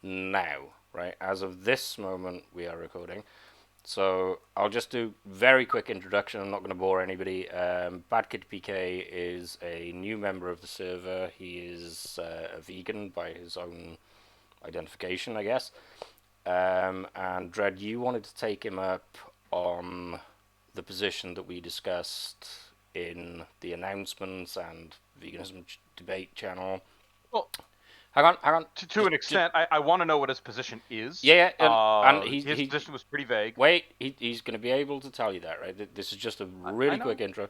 now, right? As of this moment, we are recording. So I'll just do very quick introduction. I'm not going to bore anybody. BadKidPk is a new member of the server. He is a vegan by his own identification, I guess. And Dred, you wanted to take him up on the position that we discussed in the announcements and veganism debate channel. Well, Hang on, to an extent, I want to know what his position is. yeah, and His position was pretty vague. wait, he's going to be able to tell you that, right? This is just a I really quick know. intro.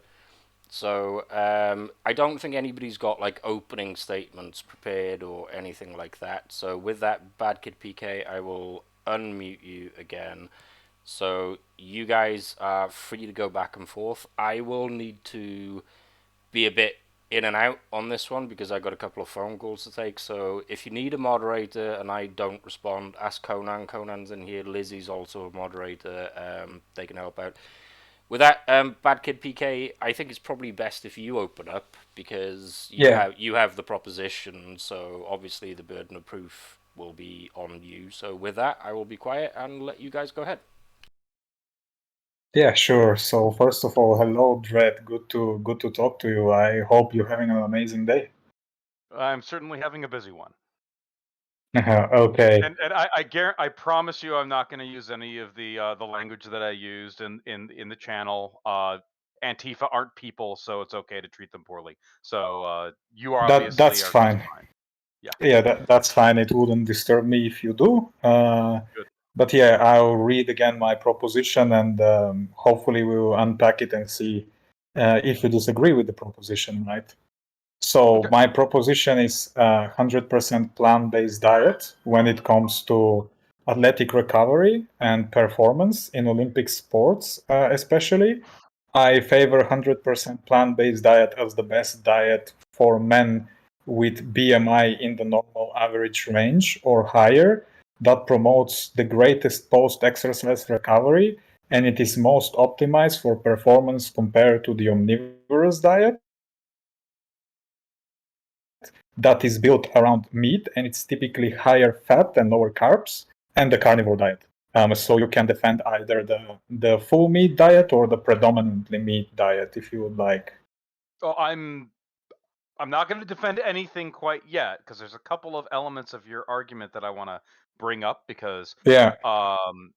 So I don't think anybody's got like opening statements prepared or anything like that. So with that, Bad Kid PK, I will unmute you again. So you guys are free to go back and forth. I will need to be a bit in and out on this one because I got a couple of phone calls to take. So if you need a moderator and I don't respond, ask Conan. Conan's in here. Lizzie's also a moderator. They can help out. With that, Bad Kid PK, I think it's probably best if you open up because Yeah, you have the proposition. So obviously the burden of proof will be on you. So with that, I will be quiet and let you guys go ahead. yeah, sure. So first of all, hello, Dred. Good to talk to you. I hope you're having an amazing day. I'm certainly having a busy one. Okay. And I promise you, I'm not going to use any of the language that I used in the channel. Antifa aren't people, so it's okay to treat them poorly. So you obviously That's are just fine. fine. Yeah, Yeah, that's fine. It wouldn't disturb me if you do. good. But yeah, I'll read again my proposition and hopefully we'll unpack it and see if you disagree with the proposition, right? So Okay. my proposition is 100% plant-based diet when it comes to athletic recovery and performance in Olympic sports, especially. I favor 100% plant-based diet as the best diet for men with BMI in the normal average range or higher that promotes the greatest post-exercise recovery, and it is most optimized for performance compared to the omnivorous diet that is built around meat, and it's typically higher fat and lower carbs, and the carnivore diet. So you can defend either the full meat diet or the predominantly meat diet if you would like. So I'm not going to defend anything quite yet because there's a couple of elements of your argument that I want to bring up because Yeah, um,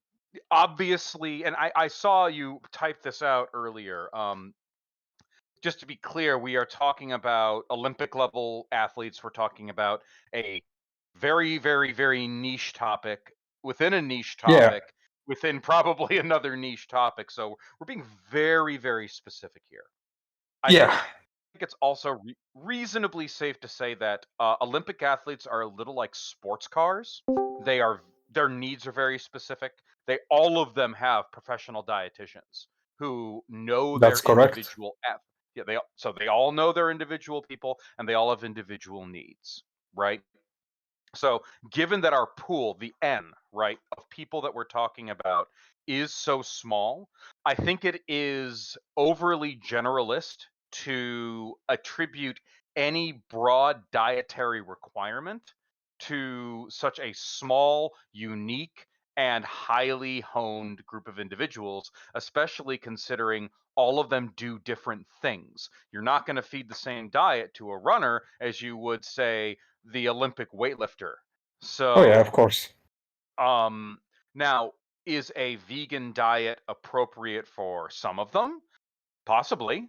obviously, and I saw you type this out earlier. Just to be clear, we are talking about Olympic level athletes. We're talking about a very, very, very niche topic within a niche yeah, topic within probably another niche topic. So we're being very, very specific here. I think yeah, it's also reasonably safe to say that Olympic athletes are a little like sports cars. They are their needs are very specific. They all of them have professional dietitians who know their that's correct. individual yeah, they all know their individual people and they all have individual needs, right? So, given that our pool, the N, right, of people that we're talking about is so small, I think it is overly generalist to attribute any broad dietary requirement to such a small, unique, and highly honed group of individuals, especially considering all of them do different things. You're not going to feed the same diet to a runner as you would, say, the Olympic weightlifter. Oh yeah, So, of course. um, now, is a vegan diet appropriate for some of them? Possibly.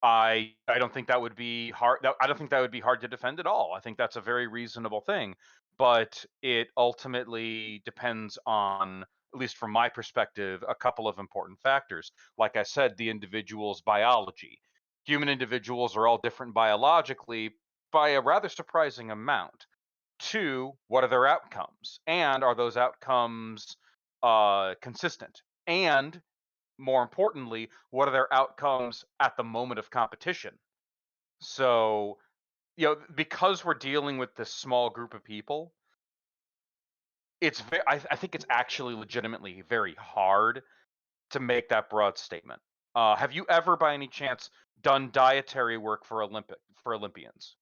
I don't think that would be hard. I don't think that would be hard to defend at all. I think that's a very reasonable thing, but it ultimately depends on, at least from my perspective, a couple of important factors. Like I said, the individual's biology. Human individuals are all different biologically by a rather surprising amount. Two, what are their outcomes? And are those outcomes consistent? And more importantly, what are their outcomes at the moment of competition? So, because we're dealing with this small group of people, I think it's actually legitimately very hard to make that broad statement. Have you ever, by any chance, done dietary work for Olympians?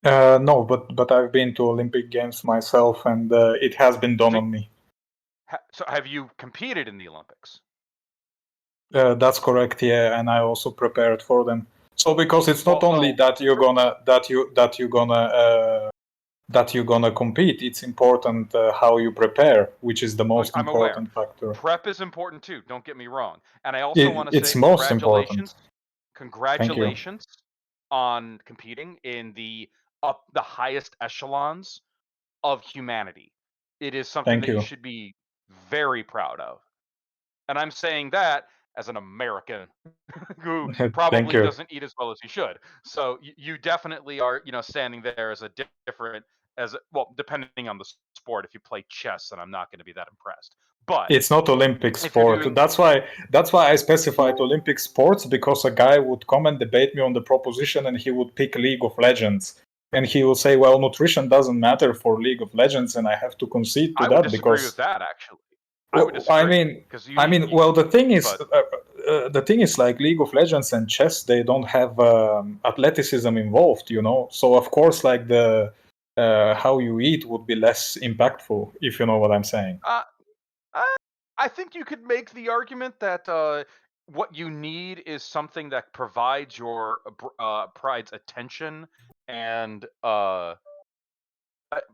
No, but I've been to Olympic Games myself, and it has been done on me. So have you competed in the Olympics? That's correct, yeah, and I also prepared for them. So because it's not only that you're gonna compete, it's important how you prepare, which is the most I'm aware. important factor. Prep is important too. Don't get me wrong. And I also want to It's say most important. Thank you. congratulations on competing in the highest echelons of humanity. It is something Thank that you you. should be very proud of. And I'm saying that as an American who Thank probably you. doesn't eat as well as he should. So you definitely are, standing there as a different well, depending on the sport. If you play chess, then I'm not going to be that impressed. But It's not Olympic if you're sport. doing, That's why I specified Olympic sports, because a guy would come and debate me on the proposition, and he would pick League of Legends. And he will say, well, nutrition doesn't matter for League of Legends, and I have to concede to I would that disagree with because, that actually. I would well, I disagree mean, because well, but the thing is, like League of Legends and chess, they don't have athleticism involved, So of course, like the how you eat would be less impactful, if you know what I'm saying. uh, I think you could make the argument that what you need is something that provides your pride's attention and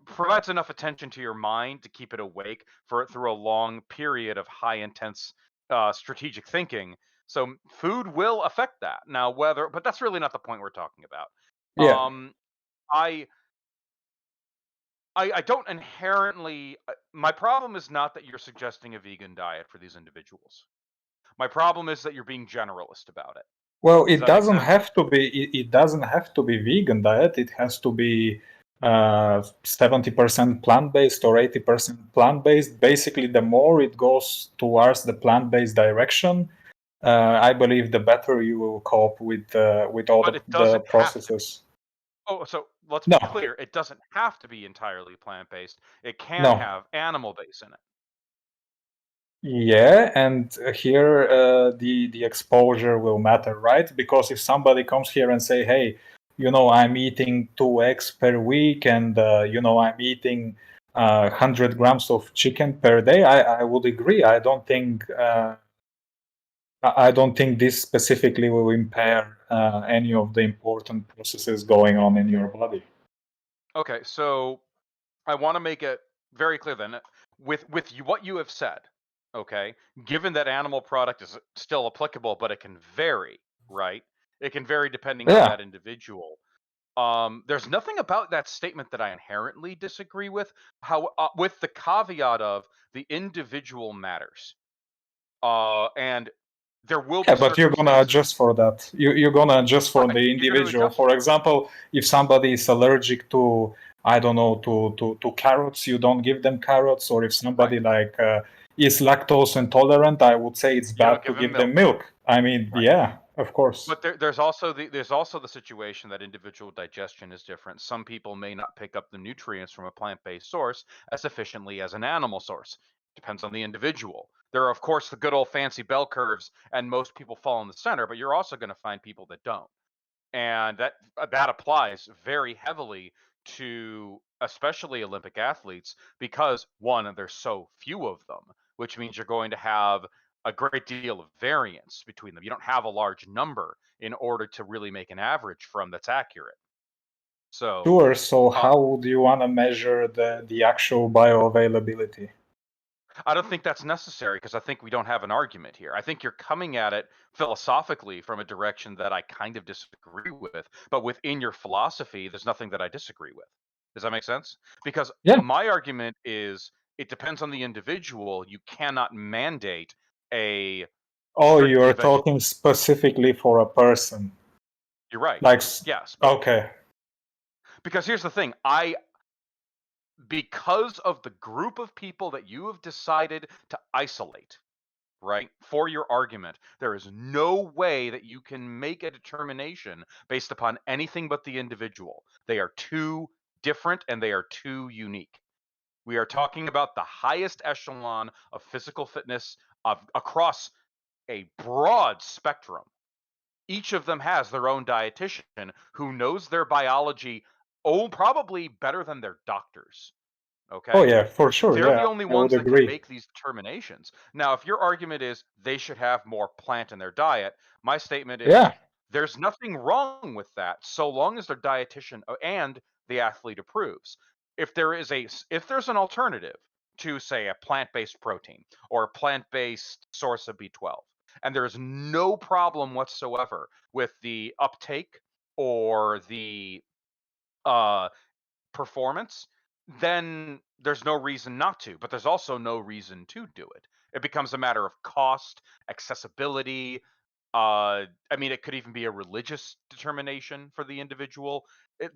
provides enough attention to your mind to keep it awake through a long period of high intense strategic thinking. So food will affect that. Now, but that's really not the point we're talking about. Yeah. I I don't inherently. My problem is not that you're suggesting a vegan diet for these individuals. My problem is that you're being generalist about it. Well, Does it that make doesn't sense? have to be. It doesn't have to be vegan diet. It has to be 70% plant-based or 80% plant-based. Basically, the more it goes towards the plant-based direction, I believe the better you will cope with all But it the doesn't have to be. processes. Oh, so let's No, be clear. It doesn't have to be entirely plant-based. It can no. have animal base in it. Yeah, and here the exposure will matter, right? Because if somebody comes here and say, "Hey, I'm eating 2 eggs per week, and I'm eating 100 grams of chicken per day," I would agree. I don't think this specifically will impair any of the important processes going on in your body. Okay, so I want to make it very clear then, with what you have said. Okay, given that animal product is still applicable, but it can vary, right? It can vary depending on Yeah, that individual. There's nothing about that statement that I inherently disagree with. How, with the caveat of the individual matters, and there will yeah, be but you're gonna circumstances, adjust for that. You're gonna adjust for right? the You're going to individual. adjust For for it. example, if somebody is allergic to, I don't know, to carrots, you don't give them carrots. Or if Right. somebody is lactose intolerant, I would say it's You don't bad to give them give them milk. milk. I mean, Right. yeah, of course. But there's also the situation that individual digestion is different. Some people may not pick up the nutrients from a plant-based source as efficiently as an animal source. Depends on the individual. There are, of course, the good old fancy bell curves, and most people fall in the center, but you're also going to find people that don't. And that applies very heavily to especially Olympic athletes because one, there's so few of them, which means you're going to have a great deal of variance between them. You don't have a large number in order to really make an average from that's accurate. So Sure. So uh, how would you want to measure the actual bioavailability? I don't think that's necessary because I think we don't have an argument here. I think you're coming at it philosophically from a direction that I kind of disagree with, but within your philosophy, there's nothing that I disagree with. Does that make sense? Because Yeah. my argument is it depends on the individual. You cannot mandate a Oh, strictly you're vegetarian. talking specifically for a person. You're right. Like, Yes, but okay. because here's the thing, because of the group of people that you have decided to isolate, right? For your argument, there is no way that you can make a determination based upon anything but the individual. They are too different and they are too unique. We are talking about the highest echelon of physical fitness across a broad spectrum. Each of them has their own dietitian who knows their biology probably better than their doctors. Okay. Oh yeah, for sure. They're Yeah, the only I would ones that can agree. make these determinations. Now, if your argument is they should have more plant in their diet, my statement is Yeah, there's nothing wrong with that so long as their dietitian and the athlete approves. If there's an alternative to, say, a plant-based protein or a plant-based source of B12, and there's no problem whatsoever with the uptake or the uh performance, then there's no reason not to, but there's also no reason to do it. It becomes a matter of cost, accessibility. I mean, it could even be a religious determination for the individual.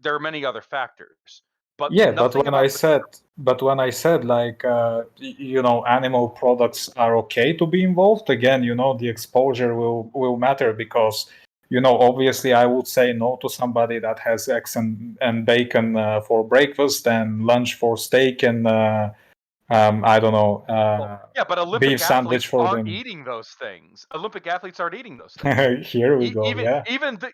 There are many other factors, but yeah. But nothing when I about the. said, like, animal products are okay to be involved, again, the exposure will matter because, obviously, I would say no to somebody that has eggs and bacon for breakfast and lunch for steak and I don't know, Well, yeah, but beef Olympic sandwich athletes for aren't them. eating those things. Olympic athletes aren't eating those things. Here we go. Even Yeah, the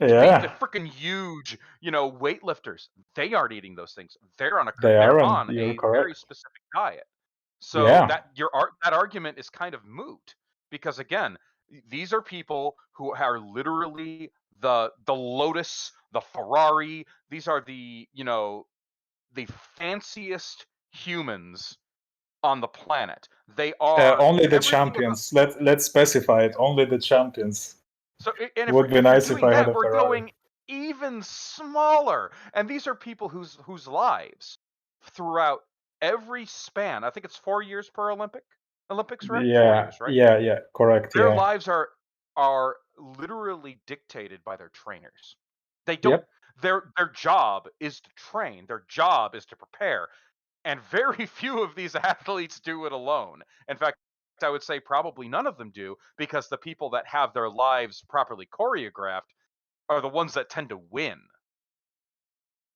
yeah, freaking huge, weightlifters, they aren't eating those things. they They're aren't. on You're a very correct. specific diet. So Yeah. that argument is kind of moot because again, these are people who are literally the Lotus, the Ferrari. These are the fanciest humans on the planet. They are Only the everything about. champions. Let's specify it. Only the champions. So, and Would be if we're nice if doing I had that, a we're Ferrari. going even smaller. And these are people whose lives throughout every span. I think it's 4 years per Olympics, right? 4 years, right? Yeah. Correct. Their Yeah. lives are literally dictated by their trainers. They don't. Yep. Their job is to train. Their job is to prepare. And very few of these athletes do it alone. In fact, I would say probably none of them do because the people that have their lives properly choreographed are the ones that tend to win.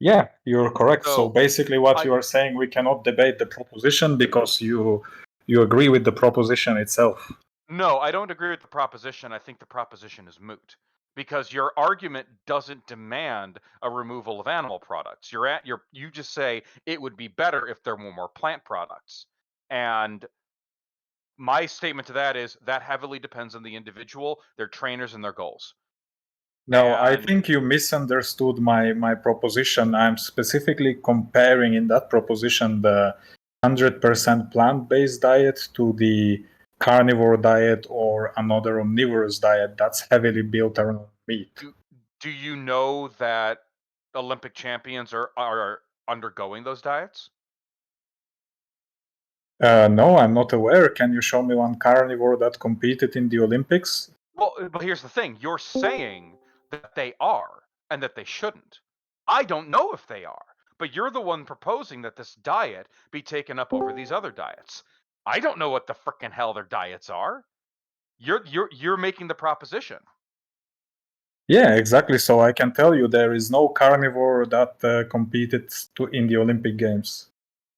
Yeah, you're correct. So So basically, what I you are saying, we cannot debate the proposition because you agree with the proposition itself. no, I don't agree with the proposition. I think the proposition is moot because your argument doesn't demand a removal of animal products. You just say it would be better if there were more plant products. And my statement to that is that heavily depends on the individual, their trainers, and their goals. No, I And think you misunderstood my proposition. I'm specifically comparing in that proposition the 100% plant-based diet to the carnivore diet or another omnivorous diet that's heavily built around meat. do you know that Olympic champions are undergoing those diets? No, I'm not aware. Can you show me one carnivore that competed in the Olympics? Well, but here's the thing: you're saying that they are and that they shouldn't. I don't know if they are, but you're the one proposing that this diet be taken up over these other diets. I don't know what the frickin' hell their diets are. You're making the proposition. Yeah, exactly. So I can tell you there is no carnivore that competed in the Olympic Games.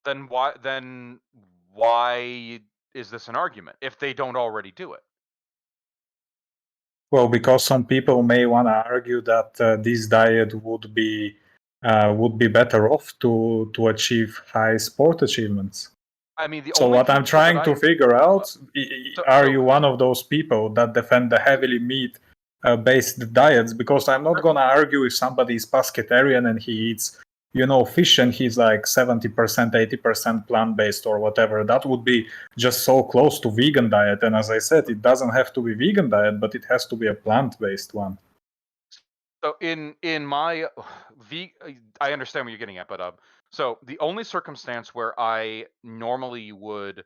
Then why is this an argument if they don't already do it? Well, because some people may want to argue that this diet would be better off to achieve high sport achievements. I mean, the So only what I'm people that trying to I figure uh, out, so are so you the one of those people that defend the heavily meat based diets? Because I'm not gonna argue if somebody is pescatarian and he eats, fish and he's like 70%, 80% plant-based or whatever. That would be just so close to vegan diet. And as I said, it doesn't have to be vegan diet, but it has to be a plant-based one. So in my I understand what you're getting at, but so the only circumstance where I normally would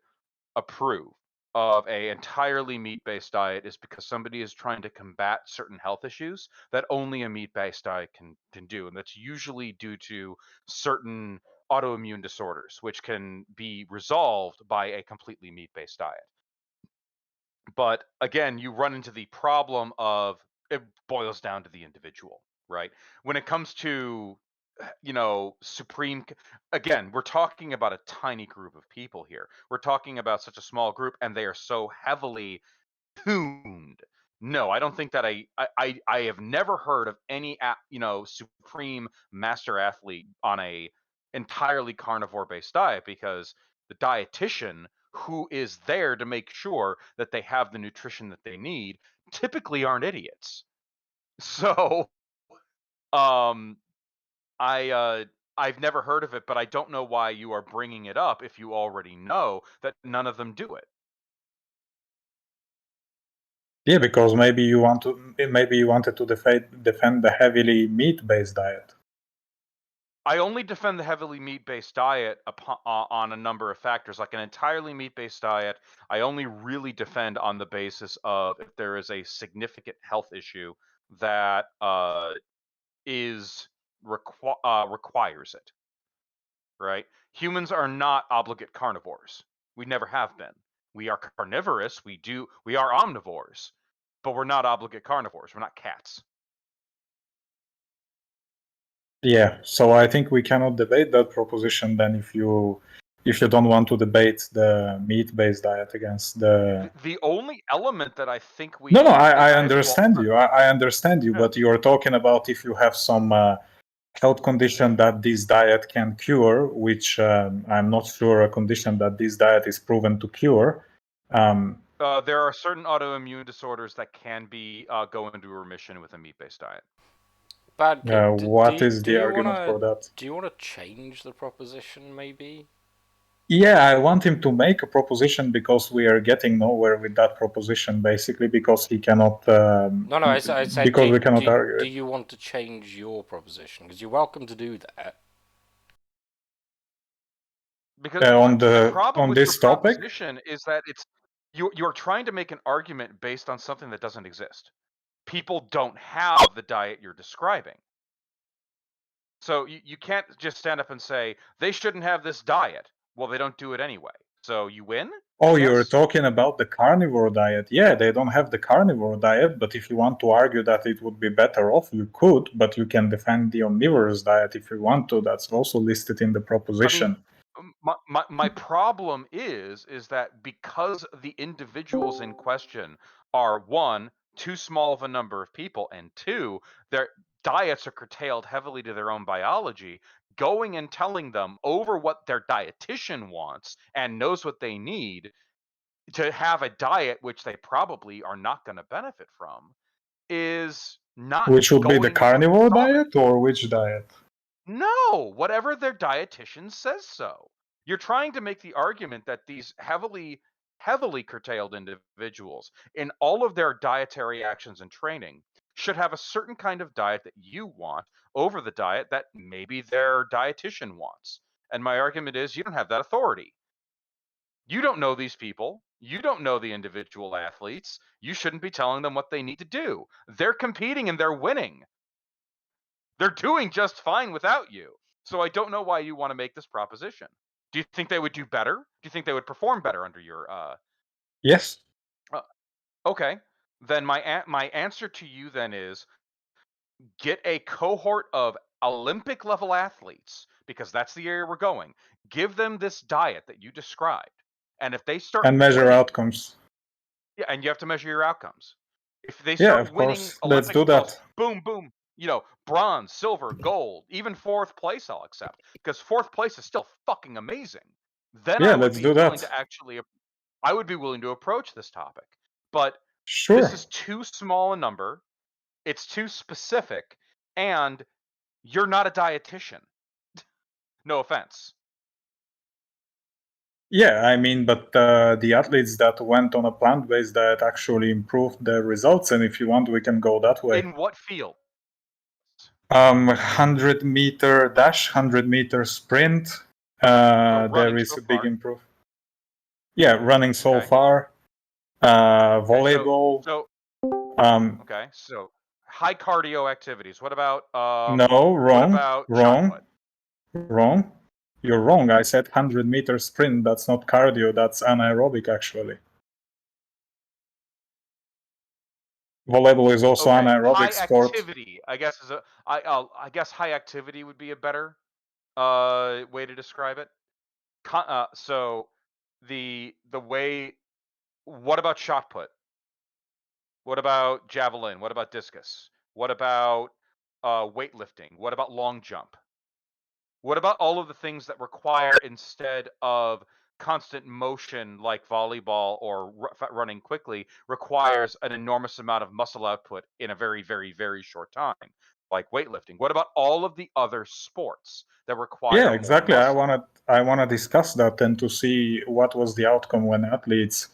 approve of a entirely meat-based diet is because somebody is trying to combat certain health issues that only a meat-based diet can do, and that's usually due to certain autoimmune disorders, which can be resolved by a completely meat-based diet. But again, you run into the problem of it boils down to the individual, right? When it comes to, supreme, again, we're talking about a tiny group of people here. We're talking about such a small group, and they are so heavily tuned no, I don't think that I have never heard of any supreme master athlete on a entirely carnivore based diet, because the dietitian who is there to make sure that they have the nutrition that they need typically aren't idiots. So um I've never heard of it, but I don't know why you are bringing it up if you already know that none of them do it. Yeah, because maybe you wanted to defend the heavily meat-based diet. I only defend the heavily meat-based diet on a number of factors. Like an entirely meat-based diet, I only really defend on the basis of if there is a significant health issue that requires it. Right? Humans are not obligate carnivores. We never have been. We are carnivorous. We are omnivores, but we're not obligate carnivores. We're not cats. Yeah, so I think we cannot debate that proposition then if you don't want to debate the meat-based diet against the. The only element that I think we No, I I understand you. I understand you, yeah. but you're talking about if you have some health condition that this diet can cure, which I'm not sure a condition that this diet is proven to cure. There are certain autoimmune disorders that can be go into remission with a meat-based diet. BadKid, What is the argument for that? do you wanna change the proposition maybe? Yeah, I want him to make a proposition because we are getting nowhere with that proposition, basically, because he cannot. No, I said, because we cannot argue do it. you want to change your proposition? Because you're welcome to do that. Because On the problem with your this topic, proposition is that you're trying to make an argument based on something that doesn't exist. People don't have the diet you're describing. So you can't just stand up and say they shouldn't have this diet. Well, they don't do it anyway. So you win, I oh, you're guess. talking about the carnivore diet. Yeah, they don't have the carnivore diet, but if you want to argue that it would be better off, you could, but you can defend the omnivorous diet if you want to. That's also listed in the I proposition. mean, my problem is that because the individuals in question are, one, too small of a number of people, and two, their diets are curtailed heavily to their own biology, going and telling them over what their dietitian wants and knows what they need to have a diet which they probably are not going to benefit from is not Which would be the going to carnivore solve it. diet, or which diet? No, whatever their dietitian says so. You're trying to make the argument that these heavily curtailed individuals in all of their dietary actions and training should have a certain kind of diet that you want over the diet that maybe their dietitian wants. And my argument is you don't have that authority. You don't know these people. You don't know the individual athletes. You shouldn't be telling them what they need to do. They're competing and they're winning. They're doing just fine without you. So I don't know why you want to make this proposition. Do you think they would do better? Do you think they would perform better under your Yes. okay. Then my answer to you then is get a cohort of Olympic level athletes, because that's the area we're going. Give them this diet that you described. And if they start And measure winning, outcomes. yeah, and you have to measure your outcomes. If they Yeah, start of winning course. Let's Olympic do medals, that. boom, boom, bronze, silver, gold, even fourth place I'll accept, because fourth place is still fucking amazing. Then Yeah, let's do that. I would be willing to approach this topic. But this Sure. is too small a number, it's too specific, and you're not a dietitian. No offense. Yeah, I mean, but the athletes that went on a plant-based diet actually improved their results, and if you want, we can go that way. In what field? 100-meter dash, 100-meter sprint. So There running is so a big far. improvement. Yeah, running so Okay. far. Okay, Volleyball. so Um, okay, so high cardio activities. What about no, what wrong, about shot wrong, put? wrong. You're wrong. I said 100-meter sprint. That's not cardio. That's anaerobic, actually. Volleyball is also Okay, anaerobic high sport. activity. I guess I guess high activity would be a better way to describe it. So the way. What about shot put? What about javelin? What about discus? What about weightlifting? What about long jump? What about all of the things that require, instead of constant motion like volleyball or running quickly, requires an enormous amount of muscle output in a very, very, very short time, like weightlifting? What about all of the other sports that Yeah, require more exactly. muscle? I wanna discuss that and to see what was the outcome when athletes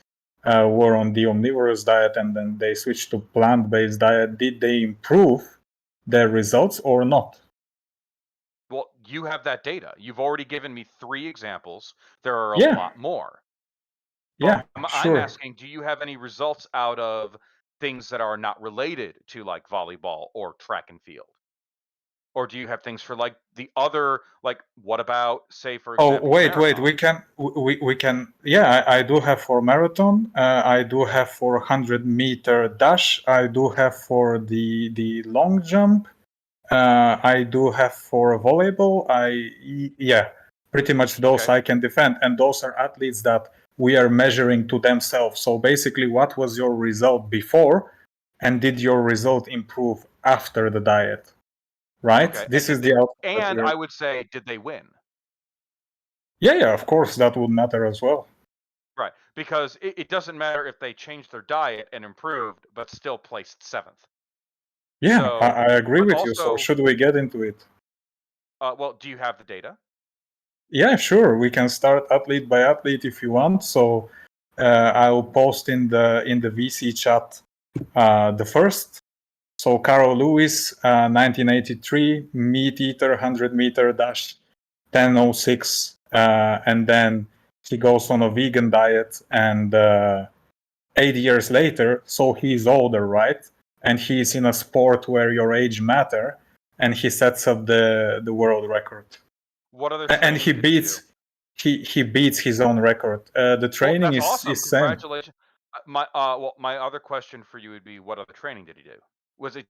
were on the omnivorous diet and then they switched to plant-based diet. Did they improve their results or not? Well, you have that data. You've already given me 3 examples. There are a Yeah, lot more. yeah, But I'm sure. asking, do you have any results out of things that are not related to, like, volleyball or track and field? Or do you have things for, like, the other, like, what about, say, for Oh, example, wait. marathon? We can. Yeah, I do have for marathon. I do have for 100-meter dash. I do have for the long jump. I do have for volleyball. Yeah, pretty much those Okay. I can defend, and those are athletes that we are measuring to themselves. So basically, what was your result before, and did your result improve after the diet? Right. Okay, and This did is they the outcome that we and are. I would say, did they win? Yeah, of course, that would matter as well. Right, because it doesn't matter if they changed their diet and improved, but still placed 7th. Yeah, So, I agree but with you. So also, should we get into it? well, do you have the data? Yeah, sure. We can start athlete by athlete if you want. So I'll post in the VC chat the first. So Carol Lewis, 1983, meat eater, 100-meter dash, 10:06, and then he goes on a vegan diet, and 8 years later, so he's older, right? And he's in a sport where your age matter, and he sets up the world record. What other And training did he do? he beats his own record. The Well, training that's awesome. is same. Congratulations. My other question for you would be, what other training did he do? Was it,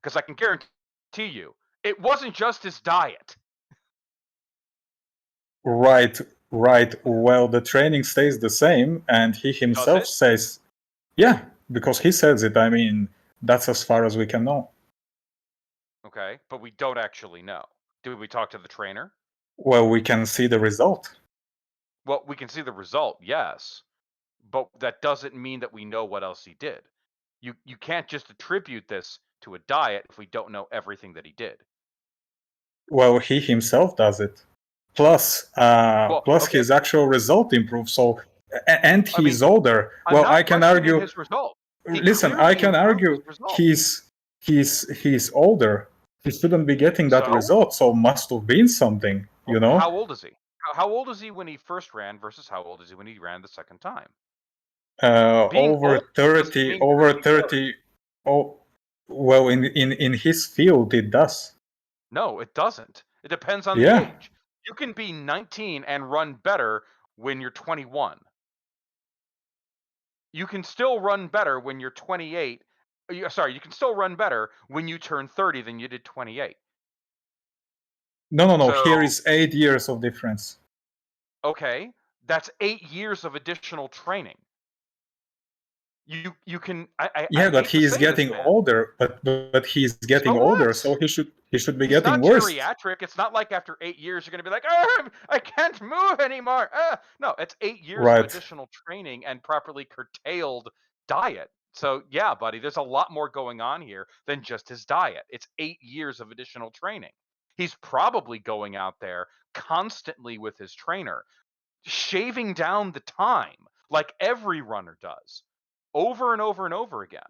because I can guarantee you, it wasn't just his diet. Right, right. Well, the training stays the same, and he Does himself it? says, yeah, because he says it. I mean, that's as far as we can know. Okay, but we don't actually know. Did we talk to the trainer? Well, we can see the result. Well, we can see the result, yes, but that doesn't mean that we know what else he did. You can't just attribute this to a diet if we don't know everything that he did. Well, he himself does it. Well, Plus okay, his actual result improves. So, and I mean, he's older. I'm Well, not I can questioning argue. his result. He Listen, I clearly can improved his argue result. he's older. He shouldn't be getting that So, result. So must have been something, you know. how old is he? How old is he when he first ran versus how old is he when he ran the second time? Being Over old doesn't 30, mean you're over gonna be better. 30. Oh, well, in his field, it does. No, it doesn't. It depends on the Yeah. age. You can be 19 and run better when you're 21. You can still run better when you're 28. Sorry, you can still run better when you turn 30 than you did 28. No. Here So, is 8 years of difference. okay, that's 8 years of additional training. You can I Yeah, but hate to he is say this, getting man. older. But he's getting So older, what? so he should be He's getting not worse. geriatric. It's not like after 8 years you're gonna be like, "Oh, I can't move anymore." No, it's 8 years of Right. additional training and properly curtailed diet. So yeah, buddy, there's a lot more going on here than just his diet. It's 8 years of additional training. He's probably going out there constantly with his trainer, shaving down the time like every runner does, over and over and over again.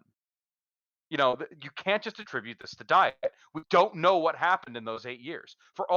You can't just attribute this to diet. We don't know what happened in those 8 years. For all